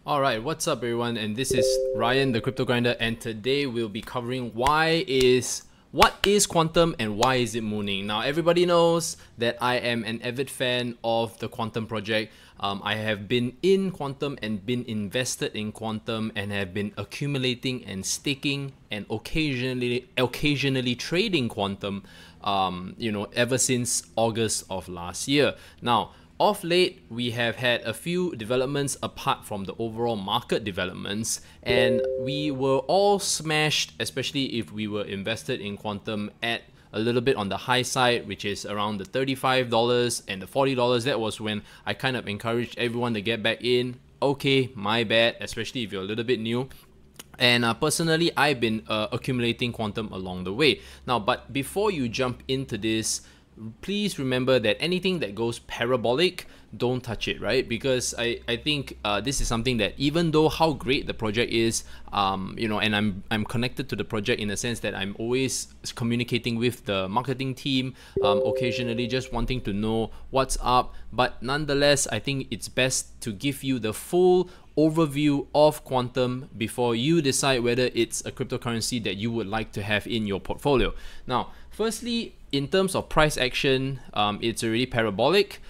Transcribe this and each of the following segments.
Alright, what's up everyone, and this is Ryan the Crypto Grinder, and today we'll be covering what is Qtum and why is it mooning. Now everybody knows that I am an avid fan of the Qtum project. I have been in Qtum and been invested in Qtum and have been accumulating and staking and occasionally trading Qtum ever since August of last year. Now of late, we have had a few developments apart from the overall market developments, and we were all smashed, especially if we were invested in Qtum at a little bit on the high side, which is around the $35 and the $40. That was when I kind of encouraged everyone to get back in. Okay, my bad, especially if you're a little bit new. And personally, I've been accumulating Qtum along the way. Now, but before you jump into this, please remember that anything that goes parabolic, don't touch it, right? Because I think this is something that, even though how great the project is, and I'm connected to the project in the sense that I'm always communicating with the marketing team, occasionally just wanting to know what's up. But nonetheless, I think it's best to give you the full overview of Qtum before you decide whether it's a cryptocurrency that you would like to have in your portfolio. Now, firstly, in terms of price action, it's already parabolic.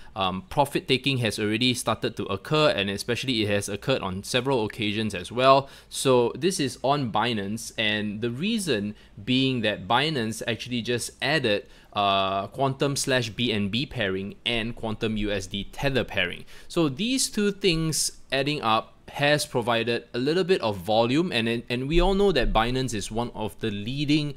Profit taking has already started to occur, and especially it has occurred on several occasions as well. So this is on Binance, and the reason being that Binance actually just added Qtum/BNB pairing and Qtum USD Tether pairing. So these two things adding up has provided a little bit of volume, and we all know that Binance is one of the leading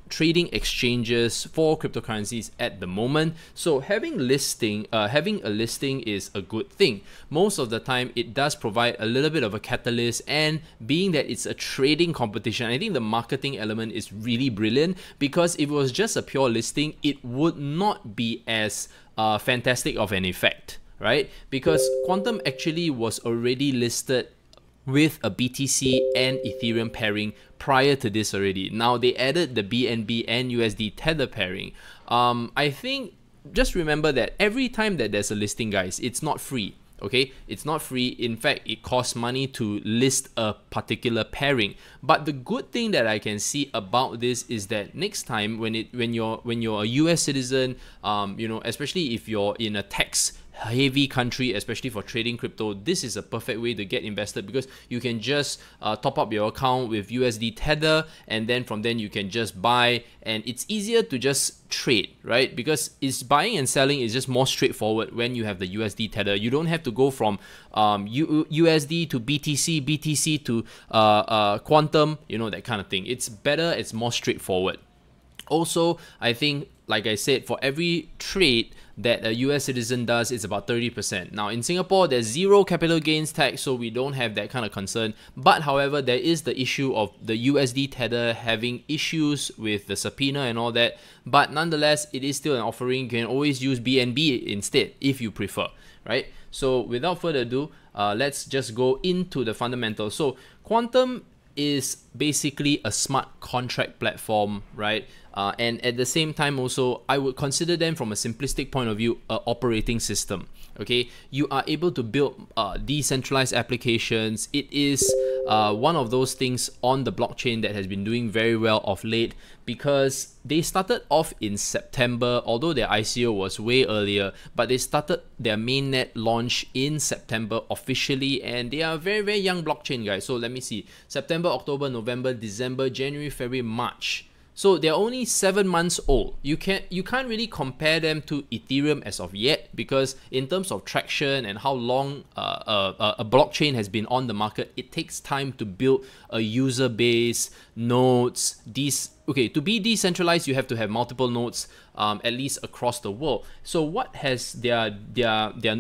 trading exchanges for cryptocurrencies at the moment. So having a listing is a good thing. Most of the time it does provide a little bit of a catalyst, and being that it's a trading competition, I think the marketing element is really brilliant, because if it was just a pure listing, it would not be as fantastic of an effect, right? Because Qtum actually was already listed with a BTC and Ethereum pairing prior to this already. Now they added the BNB and USD Tether pairing. I think just remember that every time that there's a listing, guys, it's not free. Okay, it's not free. In fact, it costs money to list a particular pairing. But the good thing that I can see about this is that next time when you're a US citizen, especially if you're in a tax heavy country, especially for trading crypto, this is a perfect way to get invested, because you can just top up your account with USD Tether, and then from then you can just buy, and it's easier to just trade, right? Because it's buying and selling is just more straightforward when you have the USD Tether. You don't have to go from USD to BTC, BTC to Qtum, that kind of thing. It's better, it's more straightforward. Also, I think, like I said, for every trade that a US citizen does, it's about 30%. Now in Singapore, there's zero capital gains tax, so we don't have that kind of concern. But however, there is the issue of the USD Tether having issues with the subpoena and all that. But nonetheless, it is still an offering. You can always use BNB instead if you prefer, right? So without further ado, let's just go into the fundamentals. So Qtum is basically a smart contract platform, right? And at the same time also, I would consider them, from a simplistic point of view, an operating system. Okay, you are able to build decentralized applications. It is one of those things on the blockchain that has been doing very well of late, because they started off in September, although their ICO was way earlier, but they started their mainnet launch in September officially, and they are a very, very young blockchain, guys. So let me see, September, October, November, December, January, February, March. So they're only 7 months old. You can't really compare them to Ethereum as of yet, because in terms of traction and how long a blockchain has been on the market, it takes time to build a user base, nodes. To be decentralized, you have to have multiple nodes, at least across the world. So what has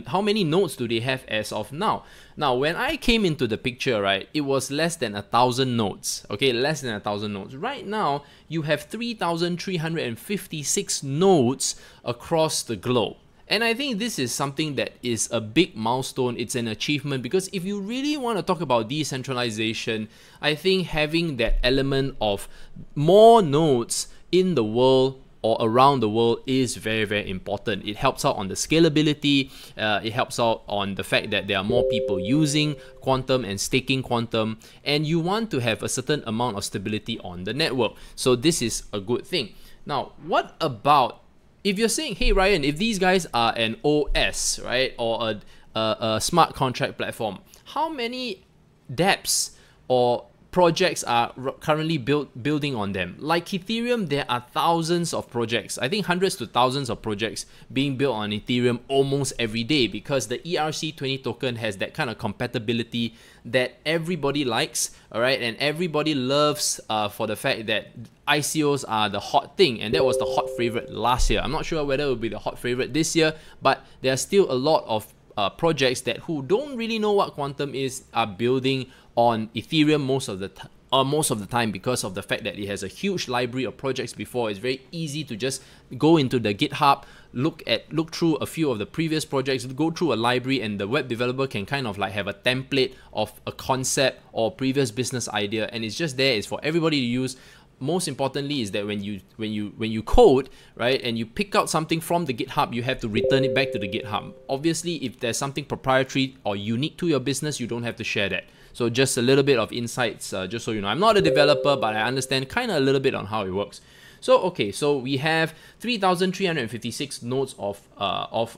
how many nodes do they have as of now? Now, when I came into the picture, right, it was less than 1,000 nodes. Okay, less than 1,000 nodes. Right now, you have 3,356 nodes across the globe. And I think this is something that is a big milestone. It's an achievement, because if you really want to talk about decentralization, I think having that element of more nodes in the world or around the world is very, very important. It helps out on the scalability, it helps out on the fact that there are more people using Qtum and staking Qtum, and you want to have a certain amount of stability on the network. So this is a good thing. Now, what about if you're saying, hey Ryan, if these guys are an OS, right, or a smart contract platform, how many dApps or projects are currently building on them? Like Ethereum, there are thousands of projects, I think hundreds to thousands of projects being built on Ethereum almost every day, because the ERC20 token has that kind of compatibility that everybody likes, all right, and everybody loves for the fact that ICOs are the hot thing, and that was the hot favorite last year. I'm not sure whether it will be the hot favorite this year, but there are still a lot of projects that who don't really know what Qtum is are building on Ethereum most of the time, because of the fact that it has a huge library of projects before. It's very easy to just go into the GitHub, look through a few of the previous projects, go through a library, and the web developer can kind of like have a template of a concept or previous business idea, and it's just there. It's for everybody to use. Most importantly is that when you code, right, and you pick out something from the GitHub, you have to return it back to the GitHub. Obviously, if there's something proprietary or unique to your business, you don't have to share that. So just a little bit of insights, just so you know. I'm not a developer, but I understand kind of a little bit on how it works. So okay, so we have 3,356 nodes of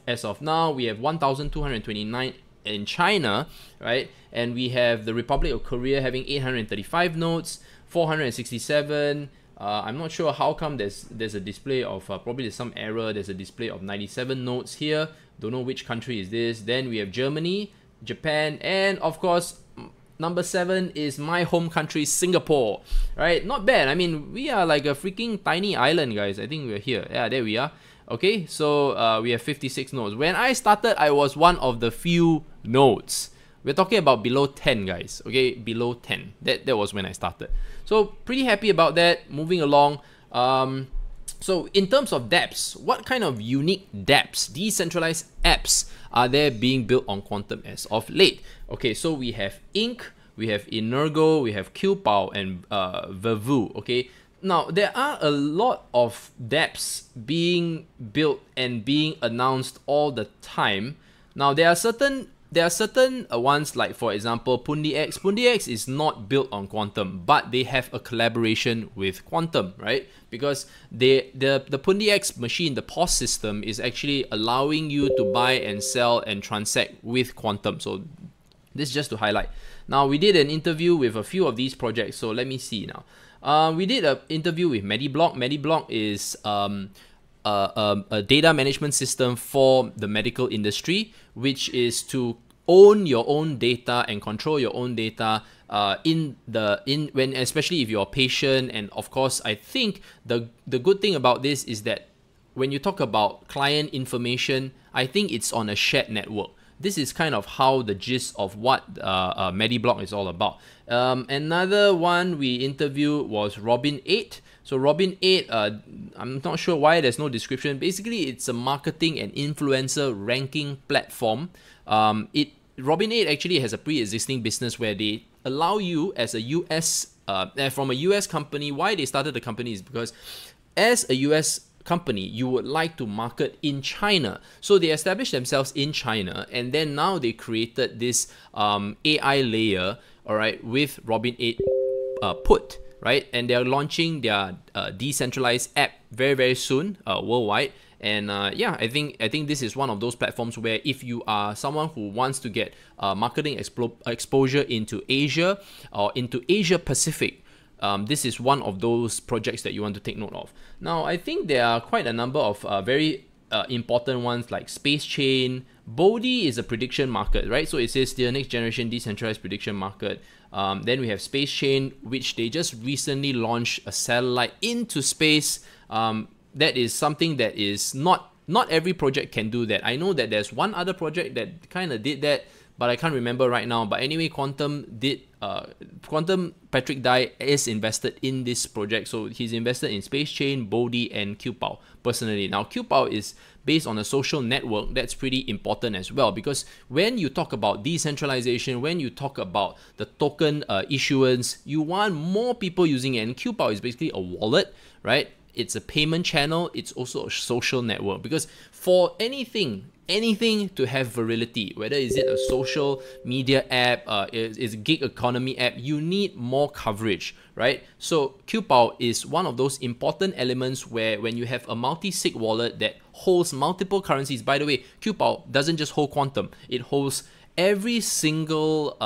as of now. We have 1,229 in China, right, and we have the Republic of Korea having 835 nodes. 467. I'm not sure how come there's a display of probably there's some error. There's a display of 97 nodes here. Don't know which country is this. Then we have Germany, Japan, and of course number 7 is my home country, Singapore. Right? Not bad. I mean, we are like a freaking tiny island, guys. I think we're here. Yeah, there we are. Okay, so we have 56 nodes. When I started, I was one of the few nodes. We're talking about below 10, guys. Okay, below 10. That was when I started. So pretty happy about that. Moving along. So in terms of dApps, what kind of unique dApps, decentralized apps, are there being built on Qtum as of late? Okay, so we have Ink, we have Energo, we have Qtum, and Vervu. Okay, now there are a lot of dApps being built and being announced all the time. Now there are certain ones, like for example PundiX. PundiX is not built on Qtum, but they have a collaboration with Qtum, right? Because the PundiX machine, the POS system, is actually allowing you to buy and sell and transact with Qtum. So this is just to highlight. Now we did an interview with a few of these projects. So let me see now. We did an interview with Mediblock. Mediblock is a data management system for the medical industry, which is to own your own data and control your own data especially if you're a patient. And of course, I think the good thing about this is that when you talk about client information, I think it's on a shared network. This is kind of how the gist of what Mediblock is all about. Another one we interviewed was Robin8. So Robin8, I'm not sure why there's no description. Basically, it's a marketing and influencer ranking platform. Robin8 actually has a pre-existing business where they allow you as a US, from a US company. Why they started the company is because as a US company, you would like to market in China. So they established themselves in China, and then now they created this AI layer, all right, with Robin8 Put. Right, and they're launching their decentralized app very, very soon worldwide. And yeah, I think this is one of those platforms where if you are someone who wants to get marketing exposure into Asia or into Asia Pacific, this is one of those projects that you want to take note of. Now, I think there are quite a number of very important ones like Space Chain. Bodhi is a prediction market, right? So it says the next generation decentralized prediction market. Then we have Space Chain, which they just recently launched a satellite into space. That is something that is not every project can do that. I know that there's one other project that kind of did that, but I can't remember right now. But anyway, Qtum did. Qtum Patrick Dai is invested in this project, so he's invested in Space Chain, Bodhi, and Qtum personally. Now Qtum is based on a social network. That's pretty important as well, because when you talk about decentralization, when you talk about the token issuance, you want more people using it. And Qtum is basically a wallet, right? it's a payment channel, it's also a social network. Because for anything to have virility, whether is it a social media app, is a gig economy app, you need more coverage, right? So Qtum is one of those important elements where when you have a multi-sig wallet that holds multiple currencies. By the way, Qtum doesn't just hold Qtum, it holds every single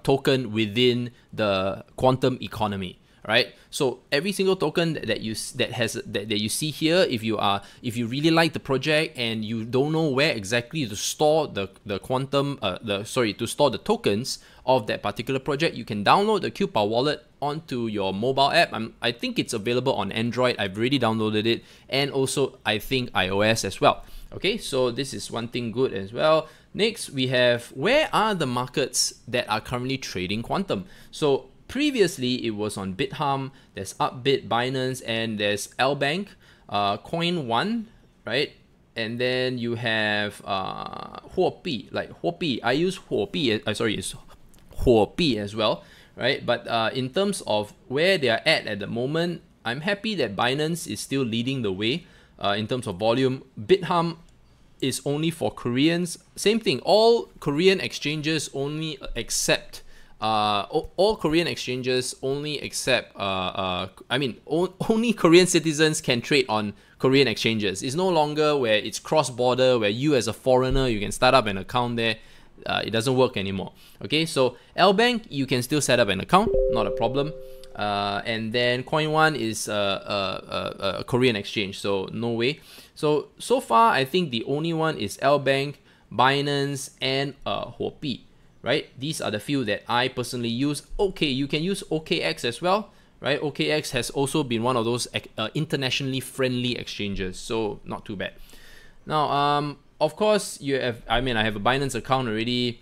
token within the Qtum economy, right? So every single token that you see here, if you really like the project and you don't know where exactly to store the to store the tokens of that particular project, you can download the Qtum wallet onto your mobile app. I think it's available on Android. I've already downloaded it, and also I think iOS as well. Okay, so this is one thing good as well. Next, we have, where are the markets that are currently trading Qtum? So previously, it was on Bithumb, there's Upbit, Binance, and there's Lbank, Coin One, right? And then you have Huobi, like Huobi. I use Huobi, it's Huobi as well, right? But in terms of where they are at the moment, I'm happy that Binance is still leading the way in terms of volume. Bithumb is only for Koreans. Same thing, all Korean exchanges only accept only Korean citizens can trade on Korean exchanges. It's no longer where it's cross-border, where you as a foreigner, you can start up an account there. It doesn't work anymore. Okay, so Lbank, you can still set up an account, not a problem. And then Coin One is a Korean exchange, so no way. So far, I think the only one is Lbank, Binance, and Huobi, right? These are the few that I personally use. Okay, you can use OKX as well, right? OKX has also been one of those internationally friendly exchanges, so not too bad. Now, of course, I have a Binance account already.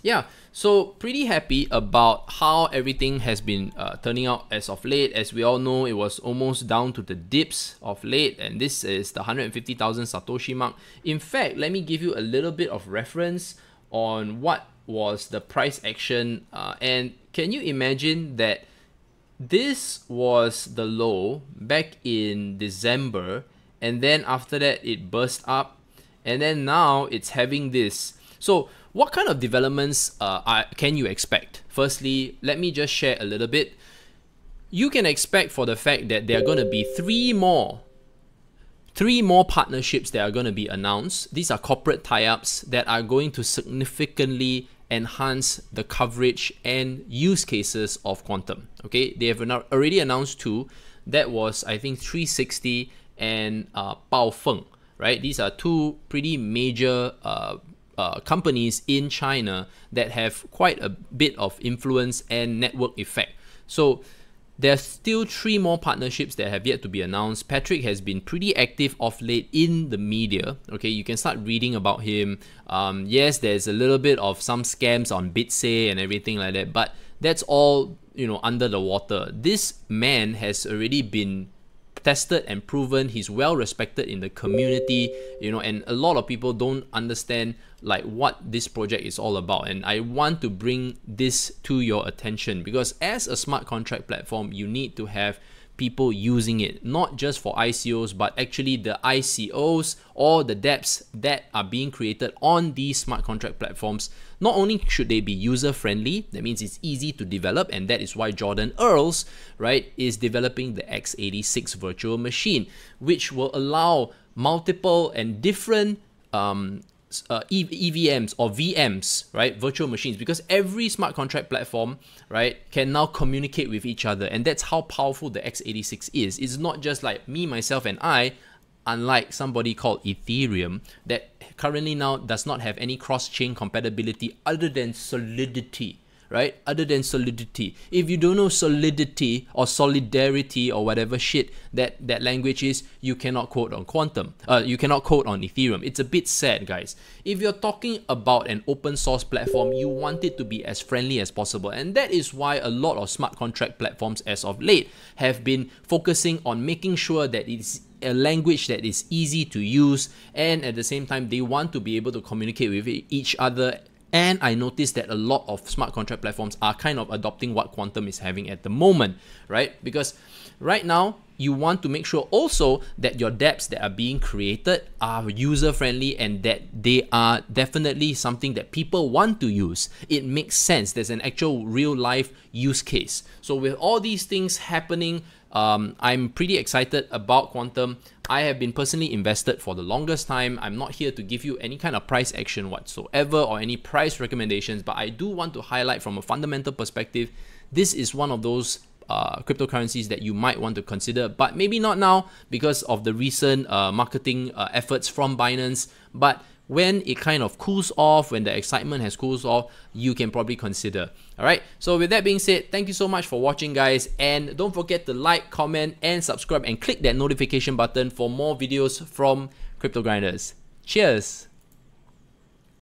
Yeah, so pretty happy about how everything has been turning out as of late. As we all know, it was almost down to the dips of late, and this is the 150,000 Satoshi mark. In fact, let me give you a little bit of reference on what was the price action. And can you imagine that this was the low back in December, and then after that it burst up, and then now it's having this. So what kind of developments can you expect? Firstly, let me just share a little bit. You can expect for the fact that there are going to be three more partnerships that are going to be announced. These are corporate tie-ups that are going to significantly enhance the coverage and use cases of Qtum. Okay, they have already announced two. That was, I think, 360 and Baofeng, right? These are two pretty major companies in China that have quite a bit of influence and network effect. So there's still three more partnerships that have yet to be announced. Patrick has been pretty active of late in the media. Okay, you can start reading about him. Yes, there's a little bit of some scams on Bitsay and everything like that, but that's all, under the water. This man has already been tested and proven. He's well respected in the community, and a lot of people don't understand like what this project is all about. And I want to bring this to your attention, because as a smart contract platform, you need to have people using it, not just for ICOs, but actually the ICOs or the dApps that are being created on these smart contract platforms. Not only should they be user-friendly, that means it's easy to develop, and that is why Jordan Earls, right, is developing the x86 virtual machine, which will allow multiple and different EVMs or VMs, right, virtual machines, because every smart contract platform, right, can now communicate with each other, and that's how powerful the x86 is. It's not just like me, myself, and I, unlike somebody called Ethereum that currently now does not have any cross-chain compatibility other than Solidity, right? Other than Solidity. If you don't know Solidity or Solidarity or whatever shit that language is, you cannot code on Qtum. You cannot code on Ethereum. It's a bit sad, guys. If you're talking about an open source platform, you want it to be as friendly as possible. And that is why a lot of smart contract platforms as of late have been focusing on making sure that it's a language that is easy to use, and at the same time they want to be able to communicate with each other. And I noticed that a lot of smart contract platforms are kind of adopting what Qtum is having at the moment, right? Because right now, you want to make sure also that your dApps that are being created are user-friendly and that they are definitely something that people want to use. It makes sense. There's an actual real-life use case. So with all these things happening, I'm pretty excited about Qtum. I have been personally invested for the longest time. I'm not here to give you any kind of price action whatsoever or any price recommendations, but I do want to highlight from a fundamental perspective, this is one of those cryptocurrencies that you might want to consider, but maybe not now because of the recent marketing efforts from Binance. But when it kind of cools off, when the excitement has cooled off, you can probably consider. All right. So with that being said, thank you so much for watching, guys. And don't forget to like, comment, and subscribe, and click that notification button for more videos from Crypto Grinders. Cheers.